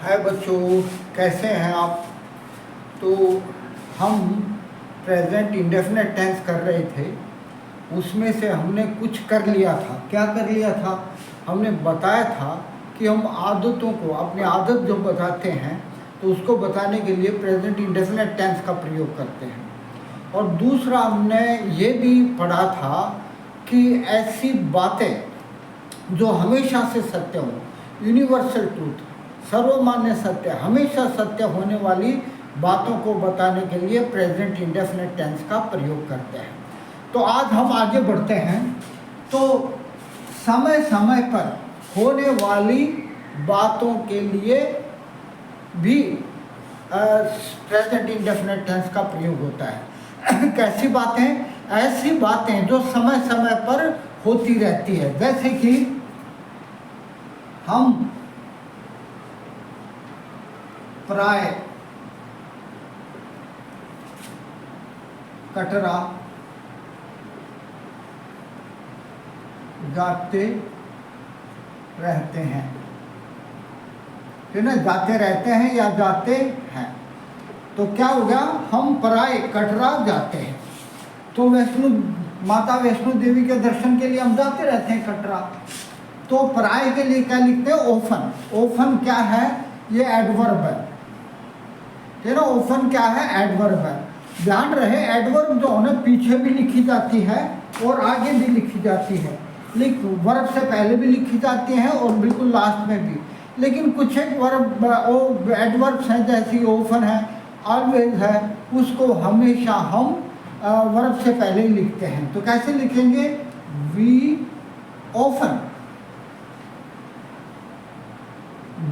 हाय बच्चों, कैसे हैं आप। तो हम प्रेजेंट इंडेफिनेट टेंस कर रहे थे, उसमें से हमने कुछ कर लिया था। क्या कर लिया था? हमने बताया था कि हम आदतों को, अपनी आदत जो बताते हैं तो उसको बताने के लिए प्रेजेंट इंडेफिनेट टेंस का प्रयोग करते हैं। और दूसरा हमने ये भी पढ़ा था कि ऐसी बातें जो हमेशा से सत्य हो, यूनिवर्सल ट्रूथ, सर्वमान्य सत्य, हमेशा सत्य होने वाली बातों को बताने के लिए प्रेजेंट इंडेफिनेट टेंस का प्रयोग करते हैं। तो आज हम आगे बढ़ते हैं। तो समय समय पर होने वाली बातों के लिए भी प्रेजेंट इंडेफिनेट टेंस का प्रयोग होता है। कैसी बातें? ऐसी बातें जो समय समय पर होती रहती है। जैसे कि हम प्राय कटरा जाते रहते हैं, है ना? जाते रहते हैं या जाते हैं। तो क्या हो गया? हम प्राय कटरा जाते हैं। तो माता वैष्णो देवी के दर्शन के लिए हम जाते रहते हैं कटरा। तो प्राय के लिए क्या लिखते हैं? ओफन। ओफन क्या है? ये एडवर्ब है, ठीक है ना? ओफन क्या है? एडवर्ब है। ध्यान रहे, एडवर्ब जो है ना पीछे भी लिखी जाती है और आगे भी लिखी जाती है। वर्ब से पहले भी लिखी जाती है और बिल्कुल लास्ट में भी। लेकिन कुछ एक वर्ब एडवर्ब्स हैं, जैसे ओफन है, ऑलवेज है, उसको हमेशा हम वर्ब से पहले ही लिखते हैं। तो कैसे लिखेंगे? We often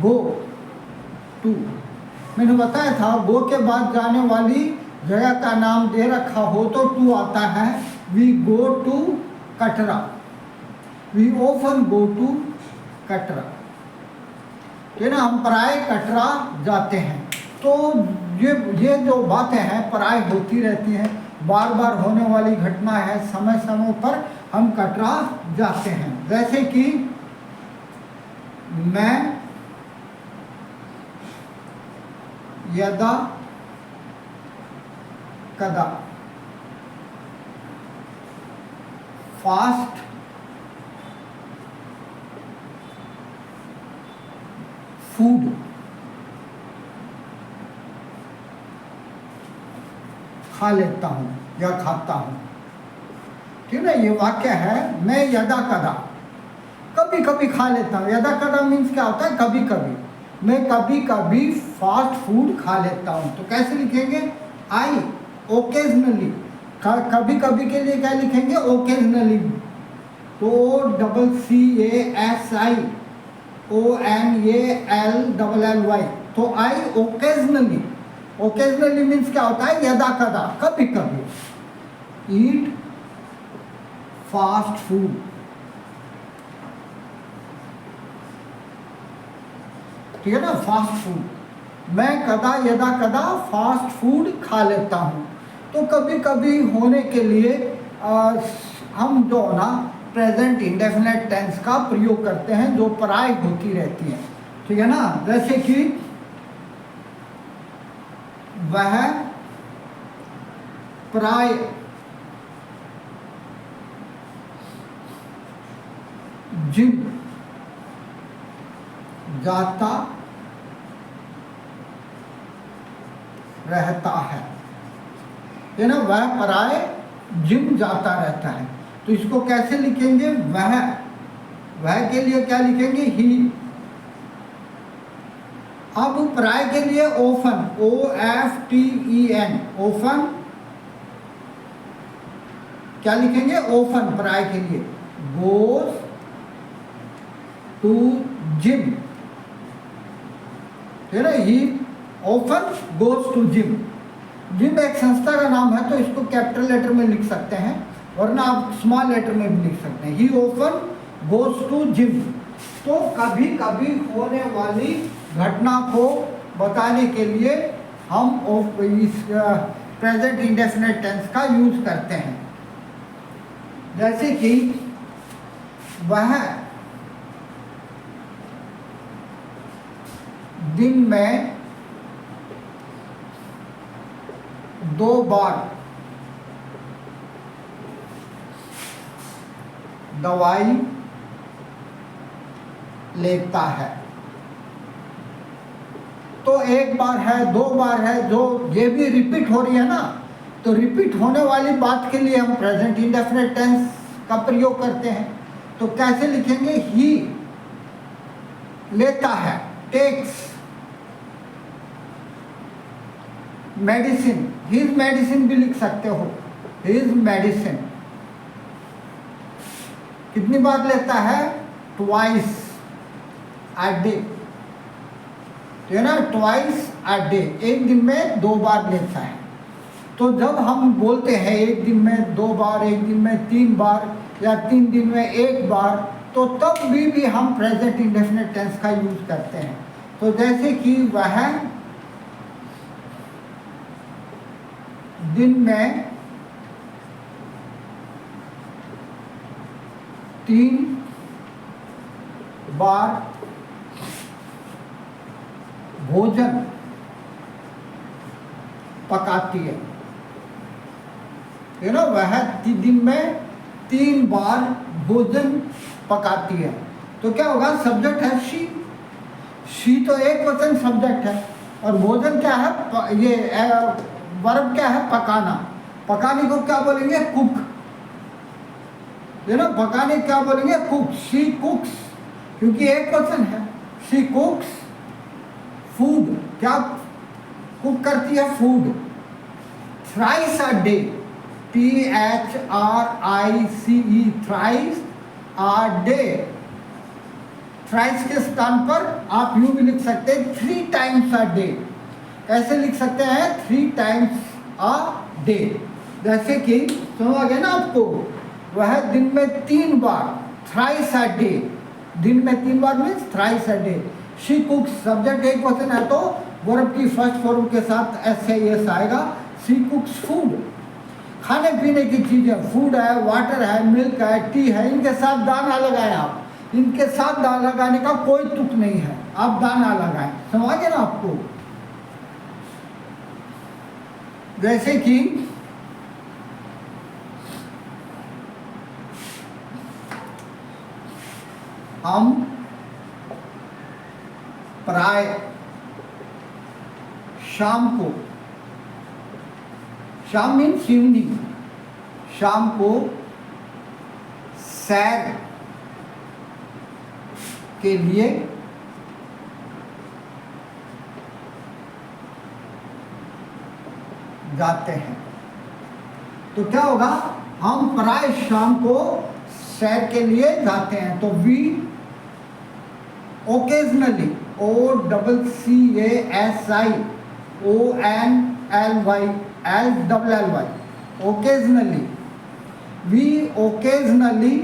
go to. मैंने बताया था, गो के बाद जाने वाली जगह का नाम दे रखा हो तो टू आता है। We go to Katra, we often go to Katra, ठीक है ना? हम प्राय कटरा जाते हैं। तो ये जो बातें हैं प्राय होती रहती हैं, बार बार होने वाली घटना है, समय समय पर हम कटरा जाते हैं। जैसे कि मैं यदा कदा फास्ट फूड खा लेता हूँ या खाता हूँ, ठीक है ना? ये वाक्य है, मैं यदा कदा, कभी कभी खा लेता हूँ। यदा कदा मीन्स क्या होता है? कभी कभी। मैं कभी कभी फास्ट फूड खा लेता हूँ। तो कैसे लिखेंगे? I occasionally. कभी कभी के लिए क्या लिखेंगे? ओकेजनली। तो CCASI ONALLY। तो आई ओकेजनली। ओकेजनली मीन्स क्या होता है? यदा कदा, कभी कभी। ईट फास्ट फूड, ठीक है ना? Fast food. मैं कदा यदा कदा फास्ट फूड खा लेता हूँ। तो कभी कभी होने के लिए हम जो ना प्रेजेंट इंडेफिनेट टेंस का प्रयोग करते हैं, जो प्राय होती रहती है, ठीक है ना? जैसे कि वह प्राय जिम जाता रहता है, ये ना? वह प्राय जिम जाता रहता है। तो इसको कैसे लिखेंगे? वह के लिए क्या लिखेंगे? ही। अब प्राय के लिए ओफन, OFTEN, ओफन क्या लिखेंगे? ओफन प्राय के लिए गोज टू जिम, ठीक है ना? He often goes to gym. Gym एक संस्था का नाम है, तो इसको कैपिटल लेटर में लिख सकते हैं, वरना आप स्मॉल लेटर में भी लिख सकते हैं। He often goes to gym. तो कभी कभी होने वाली घटना को बताने के लिए हम इस प्रेजेंट इंडेफिनेट टेंस का यूज करते हैं। जैसे कि वह दिन में 2 बार दवाई लेता है। तो 1 बार है, 2 बार है, जो ये भी रिपीट हो रही है ना, तो रिपीट होने वाली बात के लिए हम प्रेजेंट इंडेफिनिट टेंस का प्रयोग करते हैं। तो कैसे लिखेंगे? ही लेता है, टेक्स मेडिसिन, हिज मेडिसिन भी लिख सकते हो, हिज मेडिसिन। कितनी बार लेता है? Twice a day. तो है ना, ट्वाइस अ डे, एक दिन में 2 बार लेता है। तो जब हम बोलते हैं एक दिन में 2 बार, एक दिन में 3 बार, या 3 दिन में 1 बार, तो तब भी हम प्रेजेंट इंडेफिनिट टेंस का यूज करते हैं। तो जैसे कि वह दिन में 3 बार भोजन पकाती है। यू नो, वह दिन में 3 बार भोजन पकाती है। तो क्या होगा? सब्जेक्ट है शी तो एक वचन सब्जेक्ट है, और भोजन क्या है? ये वर्ब क्या है? पकाना। पकाने को क्या बोलेंगे? कुक। यू नो, पकाने क्या बोलेंगे? कुक। शी कुक्स, क्योंकि एक वचन है। शी कुक्स फूड, क्या कुक करती है? Food. Thrice a day, THRICE, thrice a day. Thrice के स्थान पर आप यूं भी लिख सकते हैं 3 टाइम्स अ डे। कैसे लिख सकते हैं? 3 टाइम्स अ डे। जैसे कि समझ आ गया ना आपको? वह दिन में 3 बार, थ्राइस अ डे, दिन में 3 बार means thrice a day. She कुक्स, subject एक वचन है तो वर्ब की फर्स्ट फॉर्म के साथ SAS आएगा। She कुक्स food. खाने पीने की चीजें, फूड है, वाटर है, मिल्क है, टी है, इनके साथ दाना लगाएं आप। इनके साथ दाना लगाने का कोई तुक नहीं है, आप दाना लगाएं। समझ गए ना आपको? जैसे कि हम प्राय शाम को, शाम मीन्स इवनिंग, शाम को सैर के लिए जाते हैं। तो क्या होगा? हम प्राय शाम को सैर के लिए जाते हैं। तो we occasionally, OCASIONLY, occasionally, we occasionally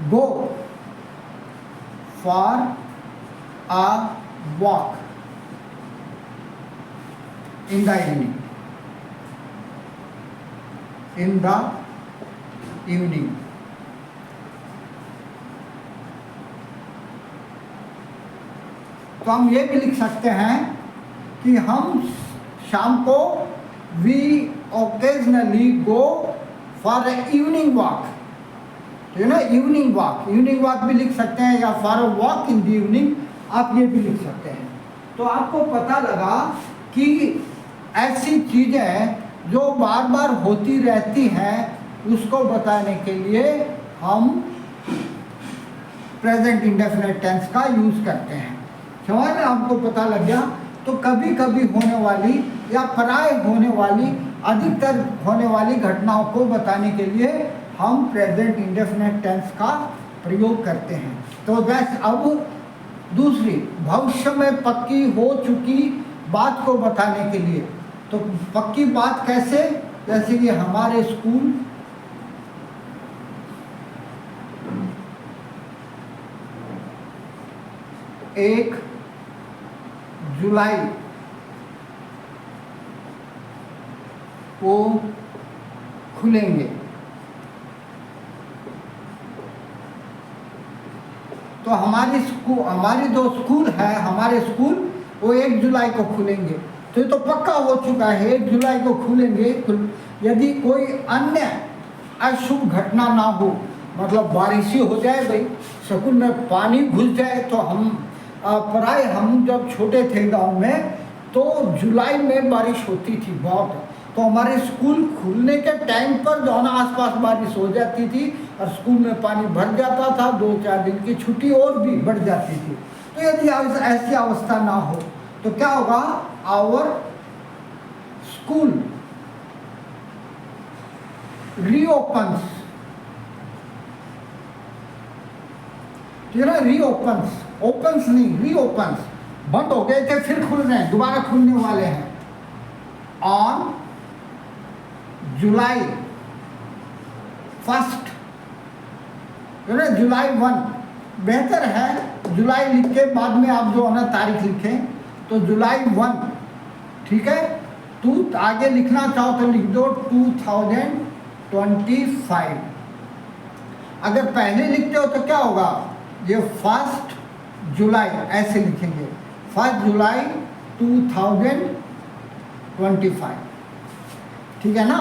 go for a walk in the evening. In the evening. तो हम ये भी लिख सकते हैं कि हम शाम को we occasionally go for a evening walk. You know, evening walk, evening walk भी लिख सकते हैं, या for a walk in the evening, आप ये भी लिख सकते हैं। तो आपको पता लगा कि ऐसी चीज़ें जो बार बार होती रहती हैं उसको बताने के लिए हम प्रेजेंट इंडेफिनिट टेंस का यूज करते हैं। समझ में आपको पता लग गया? तो कभी कभी होने वाली या प्राय होने वाली, अधिकतर होने वाली घटनाओं को बताने के लिए हम प्रेजेंट इंडेफिनिट टेंस का प्रयोग करते हैं। तो बस अब दूसरी, भविष्य में पक्की हो चुकी बात को बताने के लिए। तो पक्की बात कैसे? जैसे कि हमारे स्कूल 1 जुलाई को खुलेंगे। तो हमारी जो स्कूल है, हमारे स्कूल वो 1 जुलाई को खुलेंगे। तो ये तो पक्का हो चुका है 1 जुलाई को खुलेंगे। यदि कोई अन्य अशुभ घटना ना हो, मतलब बारिश ही हो जाए भाई, स्कूल में पानी घुस जाए, तो हम जब छोटे थे गांव में तो जुलाई में बारिश होती थी बहुत, तो हमारे स्कूल खुलने के टाइम पर जो ना आसपास बारिश हो जाती थी और स्कूल में पानी भर जाता था, 2-4 दिन की छुट्टी और भी बढ़ जाती थी। तो यदि ऐसी अवस्था ना हो तो क्या होगा, आवर स्कूल रीओपन्स, रीओपन्स, ओपन्स नहीं, रीओपन्स, बंद हो गए थे फिर खुल रहे हैं, दोबारा खुलने वाले हैं ऑन जुलाई 1, जुलाई 1। बेहतर है जुलाई लिख के बाद में आप जो है ना तारीख लिखें, तो जुलाई 1, ठीक है। आगे लिखना चाहो तो लिख दो 2025। अगर पहले लिखते हो तो क्या होगा, ये 1 जुलाई ऐसे लिखेंगे, 1 जुलाई 2025, ठीक है ना।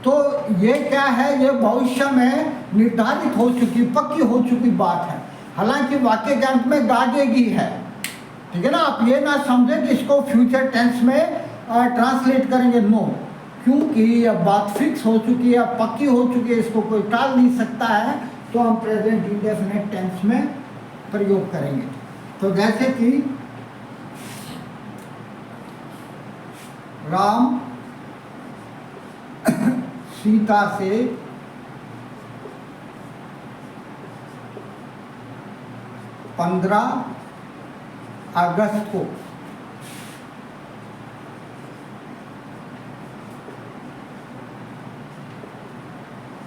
तो ये क्या है, ये भविष्य में निर्धारित हो चुकी, पक्की हो चुकी बात है। हालांकि वाक्य ज्ञान में गागेगी है, ठीक है ना। आप ये ना समझें कि इसको फ्यूचर टेंस में ट्रांसलेट करेंगे, नो, क्योंकि यह बात फिक्स हो चुकी है, पक्की हो चुकी है, इसको कोई टाल नहीं सकता है, तो हम प्रेजेंट इंडेफिनिट टेंस में प्रयोग करेंगे। तो जैसे कि राम सीता से 15 अगस्त को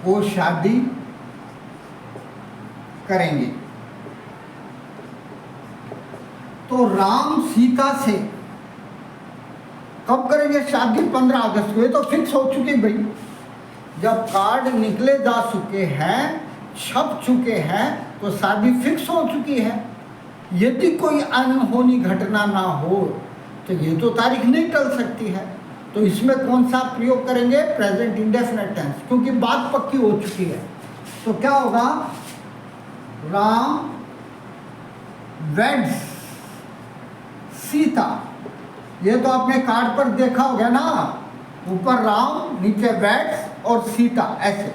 वो शादी करेंगे। तो राम सीता से कब करेंगे शादी, 15 अगस्त को। ये तो फिक्स हो चुकी भाई, जब कार्ड निकले जा चुके हैं, छप चुके हैं, तो शादी फिक्स हो चुकी है। यदि कोई अनहोनी घटना ना हो तो ये तो तारीख नहीं टल सकती है। तो इसमें कौन सा प्रयोग करेंगे, प्रेजेंट इंडेफिनिट टेंस, क्योंकि बात पक्की हो चुकी है। तो क्या होगा, राम वेड्स सीता। ये तो आपने कार्ड पर देखा होगा ना, ऊपर राम, नीचे वेड्स और सीता ऐसे।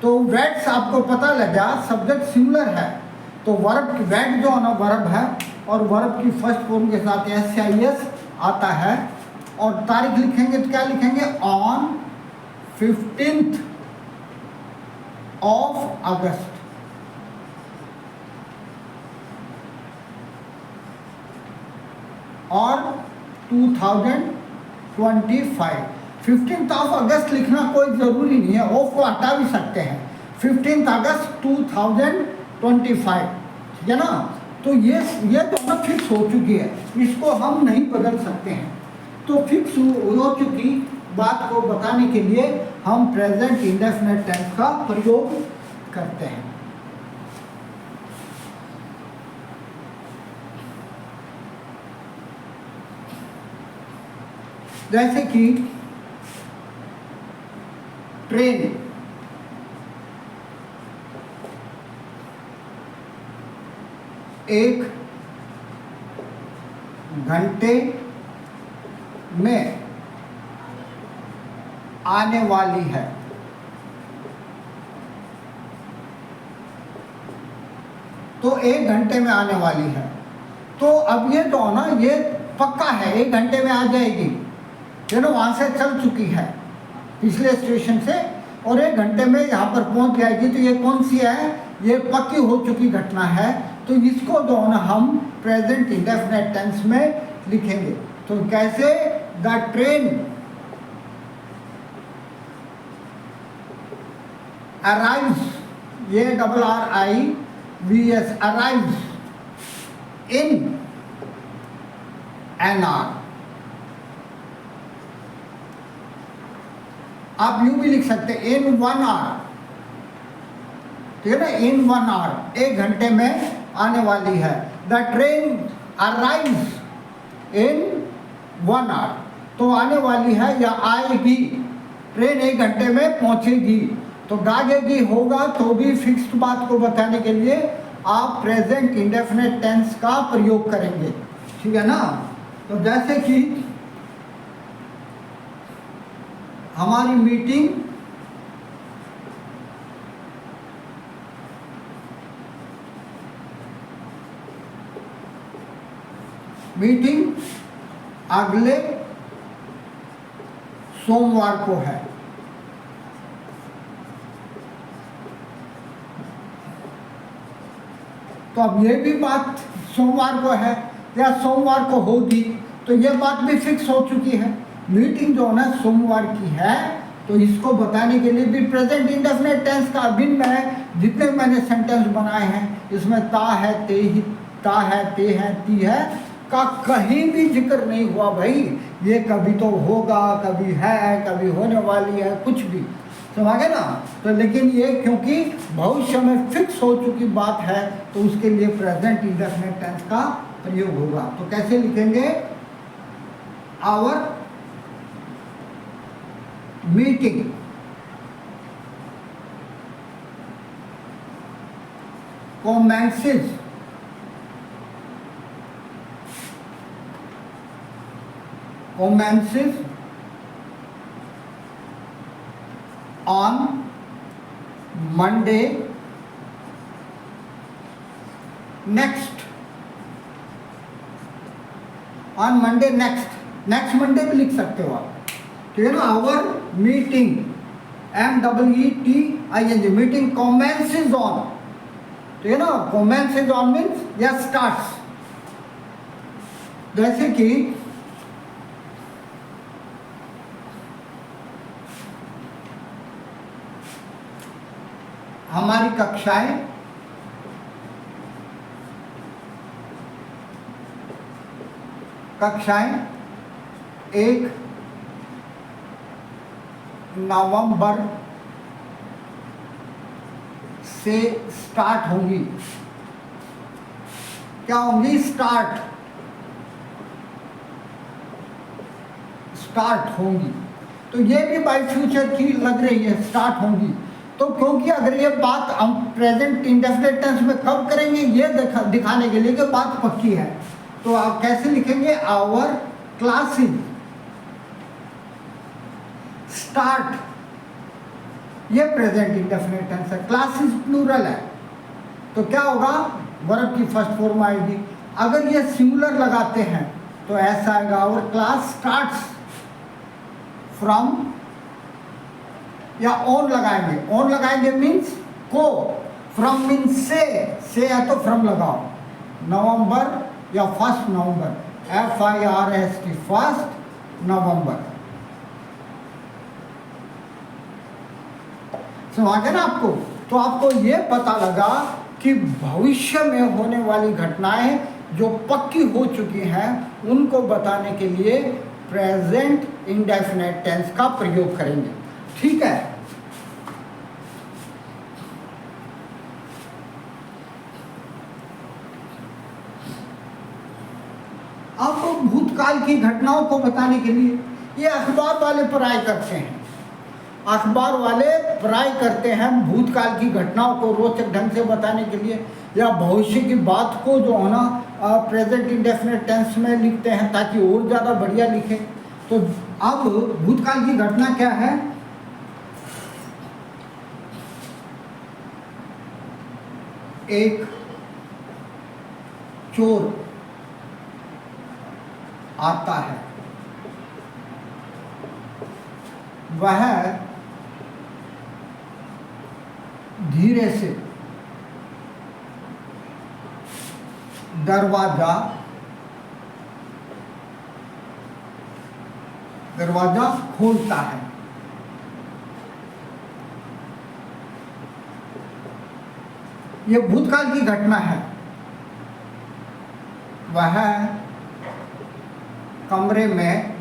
तो वेड्स आपको पता लगा, सब्जेक्ट सिमिलर है, तो वर्ब वेड जो है ना वर्ब है, और वर्ब की फर्स्ट फॉर्म के साथ SIS आता है। और तारीख लिखेंगे तो क्या लिखेंगे, ऑन 15 अगस्त। और 2025 15 अगस्त लिखना कोई ज़रूरी नहीं है, ऑफ को हटा भी सकते हैं। 15 अगस्त 2025, ठीक है ना। तो ये तो ना फिक्स हो चुकी है, इसको हम नहीं बदल सकते हैं। तो फिक्स हो चुकी बात को बताने के लिए हम प्रेजेंट इंडेफिनिट टेंस का प्रयोग करते हैं। जैसे कि ट्रेन, एक घंटे में आने वाली है। तो 1 घंटे में आने वाली है। तो अब ये जो ना ये पक्का है, 1 घंटे में आ जाएगी, वहाँ से चल चुकी है पिछले स्टेशन से, और 1 घंटे में यहाँ पर पहुँच जाएगी। तो ये कौन सी है, ये पक्की हो चुकी घटना है। तो इसको जो ना हम प्रेजेंट इंडेफिनिट टेंस में लिखेंगे। तो कैसे, द ट्रेन अराइव्स, ये RIVS, arrives in an hour. आप यूं भी लिख सकते हैं, इन 1 आवर, ठीक है ना, इन 1 आवर, 1 घंटे में आने वाली है। The train arrives in 1 hour, तो आने वाली है या आएगी, ट्रेन 1 घंटे में पहुंचेगी। तो भागेगी होगा तो भी फिक्स्ड बात को बताने के लिए आप प्रेजेंट इंडेफिनिट टेंस का प्रयोग करेंगे, ठीक है ना। तो जैसे कि हमारी मीटिंग अगले सोमवार को है। तो अब ये भी बात सोमवार को है या सोमवार को होगी, तो ये बात भी फिक्स हो चुकी है। मीटिंग जो है ना सोमवार की है, तो इसको बताने के लिए भी प्रेजेंट इंडेफिनिट टेंस का अभिन्न है। जितने मैंने सेंटेंस बनाए हैं इसमें ता है, ते ही, ता है, ते है, ती है का कहीं भी जिक्र नहीं हुआ भाई। ये कभी तो होगा, कभी है, कभी होने वाली है, कुछ भी, समझ गए ना। तो लेकिन ये क्योंकि भविष्य में फिक्स हो चुकी बात है तो उसके लिए प्रेजेंट इंडेफिनिट टेंस का प्रयोग होगा। तो कैसे लिखेंगे, our meeting commences on Monday next, on Monday next Monday भी लिख सकते हो आप, ठीक है ना। Our meeting MEETING, meeting commences on, ठीक है ना। commences on मीन्स या स्टार्ट्स। जैसे कि हमारी कक्षाएं 1 नवंबर से स्टार्ट होंगी। क्या होंगी, स्टार्ट होंगी। तो ये भी बाय फ्यूचर की लग रही है, स्टार्ट होंगी। तो क्योंकि अगर ये बात हम प्रेजेंट इंडेफिनिट टेंस में कब करेंगे ये दिखाने के लिए कि बात पक्की है, तो आप कैसे लिखेंगे, आवर क्लासेस स्टार्ट, ये प्रेजेंट इंडेफिनिट टेंस है, क्लासेस प्लूरल है, तो क्या होगा, वर्ब की फर्स्ट फॉर्म आएगी। अगर ये सिंगुलर लगाते हैं तो ऐसा आएगा, आवर क्लास स्टार्ट्स फ्रॉम, या ऑन लगाएंगे मीन्स को, फ्रॉम मीन्स से है तो फ्रॉम लगाओ, नवंबर या 1 नवंबर, FIRST 1 नवंबर, समझ गए ना आपको। तो आपको ये पता लगा कि भविष्य में होने वाली घटनाएं जो पक्की हो चुकी हैं उनको बताने के लिए प्रेजेंट इंडेफिनिट टेंस का प्रयोग करेंगे, ठीक है। अब भूतकाल की घटनाओं को बताने के लिए ये अखबार वाले पढ़ाई करते हैं, भूतकाल की घटनाओं को रोचक ढंग से बताने के लिए, या भविष्य की बात को जो है ना प्रेजेंट इंडेफिनिट टेंस में लिखते हैं ताकि और ज़्यादा बढ़िया लिखे। तो अब भूतकाल की घटना क्या है, एक चोर आता है, वह धीरे से दरवाजा खोलता है। यह भूतकाल की घटना है। वह कमरे में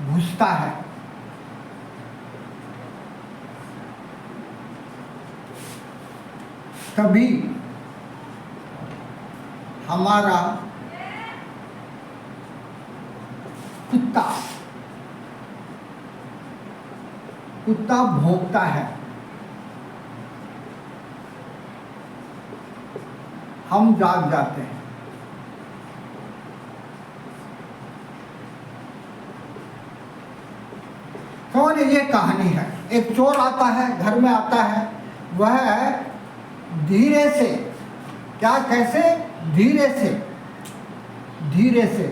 घुसता है, तभी हमारा कुत्ता भौंकता है, हम जाग जाते हैं। कौन है? ये कहानी है। एक चोर आता है, घर में आता है, वह धीरे से, क्या कैसे? धीरे से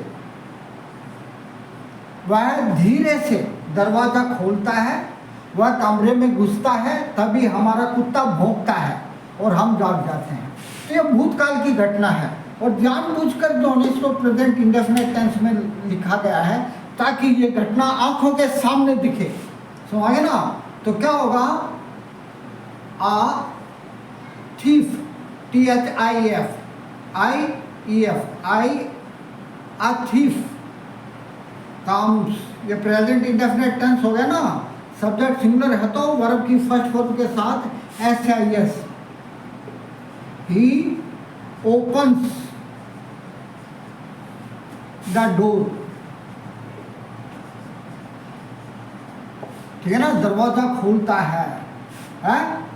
वह धीरे से दरवाजा खोलता है, वह कमरे में घुसता है, तभी हमारा कुत्ता भौंकता है और हम जाग जाते हैं। तो यह भूतकाल की घटना है और जानबूझकर जो इसको प्रेजेंट इंडेफिनिट टेंस में लिखा गया है ताकि ये घटना आंखों के सामने दिखे। समझ ना? तो क्या होगा? A thief, THIEF, a thief comes, ये प्रेजेंट इंडेफिनिट टेंस हो गया ना, सब्जेक्ट सिंगुलर है तो वर्ब की फर्स्ट फॉर्म के साथ SIS। He opens the door, ठीक है ना, दरवाजा खोलता है,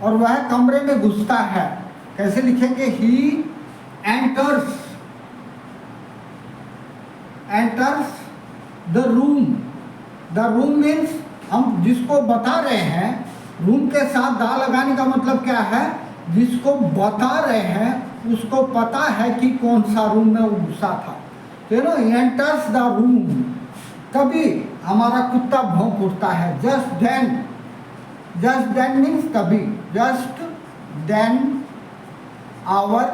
और वह कमरे में घुसता है। कैसे लिखेंगे? He enters the room. The room means हम जिसको बता रहे हैं, रूम के साथ दा लगाने का मतलब क्या है? जिसको बता रहे हैं उसको पता है कि कौन सा रूम में वो घुसा था। तो एंटर्स द रूम, तभी हमारा कुत्ता भौंक उठता है। जस्ट देन मीन्स तभी। Just then our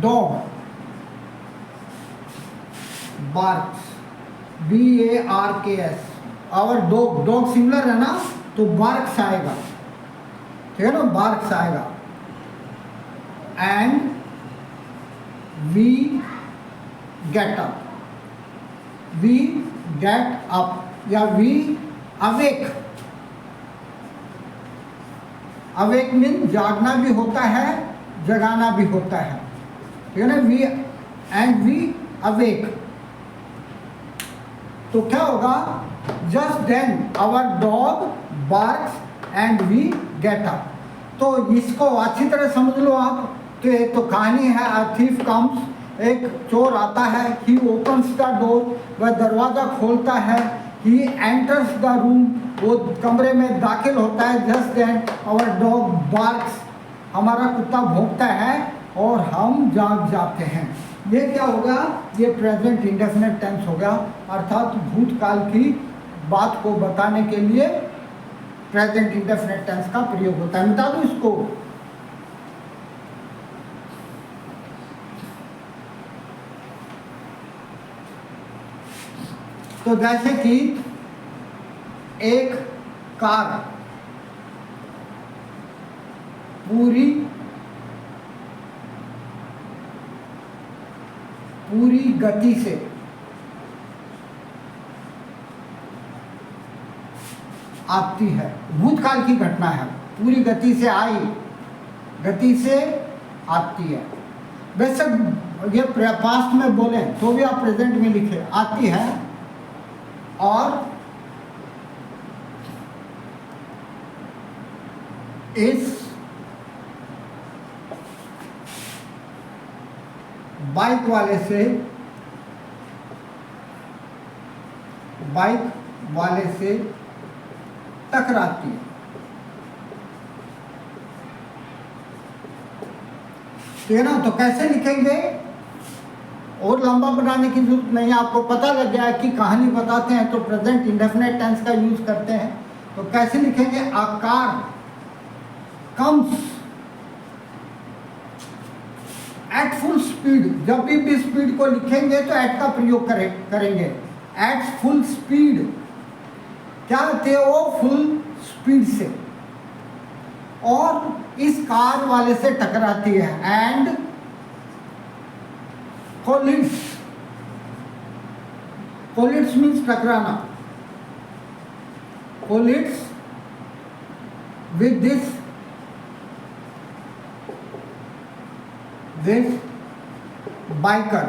dog barks, BARKS। Our dog singular है ना, तो barks आएगा, ठीक है ना, barks आएगा। एंड वी गेट अप या वी अवेक मीन जागना भी होता है, जगाना भी होता है, ठीक है ना। वी अवेक, तो क्या होगा? Just then our dog barks and we get up. तो इसको अच्छी तरह समझ लो आप। तो ये तो कहानी है, अ थीफ कम्स, एक चोर आता है, ही ओपन्स द डोर, वह दरवाजा खोलता है, ही एंटर्स द रूम, वो कमरे में दाखिल होता है। Just then our dog barks, हमारा कुत्ता भौंकता है और हम जाग जाते हैं। ये क्या होगा? ये प्रेजेंट इंडेफिनिट टेंस हो गया, अर्थात भूतकाल की बात को बताने के लिए प्रेजेंट इंडेफिनिट टेंस का प्रयोग होता है। बता दूं इसको, तो जैसे कि एक कार पूरी गति से आती है, भूतकाल की घटना है, पूरी गति से आई, गति से आती है। वैसे ये पास्ट में बोले तो भी आप प्रेजेंट में लिखे, आती है और इस बाइक वाले से टकराती है। ठीक है ना? तो कैसे लिखेंगे? और लंबा बनाने की जरूरत नहीं है, आपको पता लग गया है कि कहानी बताते हैं तो प्रेजेंट इंडेफिनिट टेंस का यूज करते हैं। तो कैसे लिखेंगे? A car comes at full speed. जब भी स्पीड को लिखेंगे तो एट का प्रयोग करेंगे। एट फुल स्पीड, क्या होते हैं? वो फुल स्पीड से, और इस कार वाले से टकराती है। एंड कोलिड्स मीन्स टकराना, collides with this biker,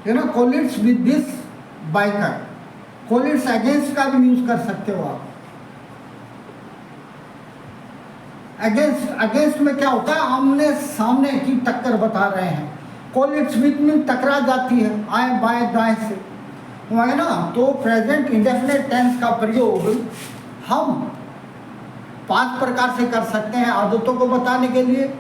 you know, collides with this biker. collides against का भी यूज कर सकते हो आप। अगेंस्ट में क्या होता है, आमने सामने की टक्कर बता रहे हैं। collides with में टकरा जाती है आए बाएं दाएं से, है ना। तो प्रेजेंट इंडेफिनिट टेंस का प्रयोग हम 5 प्रकार से कर सकते हैं। आदतों को बताने के लिए,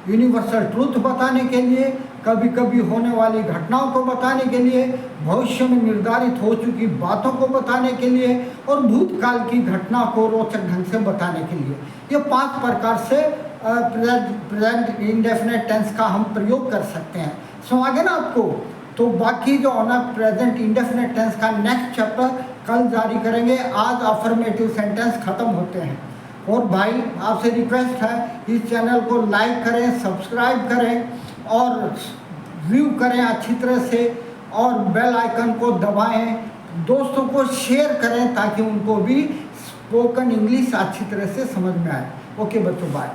यूनिवर्सल ट्रूथ बताने के लिए, कभी कभी होने वाली घटनाओं को बताने के लिए, भविष्य में निर्धारित हो चुकी बातों को बताने के लिए, और भूतकाल की घटना को रोचक ढंग से बताने के लिए। ये 5 प्रकार से प्रेजेंट इंडेफिनिट टेंस का हम प्रयोग कर सकते हैं। समझ आ गया ना आपको। तो बाकी जो है ना प्रेजेंट इंडेफिनिट टेंस का नेक्स्ट चैप्टर कल जारी करेंगे। आज अफर्मेटिव सेंटेंस खत्म होते हैं। और भाई आपसे रिक्वेस्ट है, इस चैनल को लाइक करें, सब्सक्राइब करें और व्यू करें अच्छी तरह से, और बेल आइकन को दबाएं, दोस्तों को शेयर करें ताकि उनको भी स्पोकन इंग्लिश अच्छी तरह से समझ में आए। ओके बच्चों, बाय।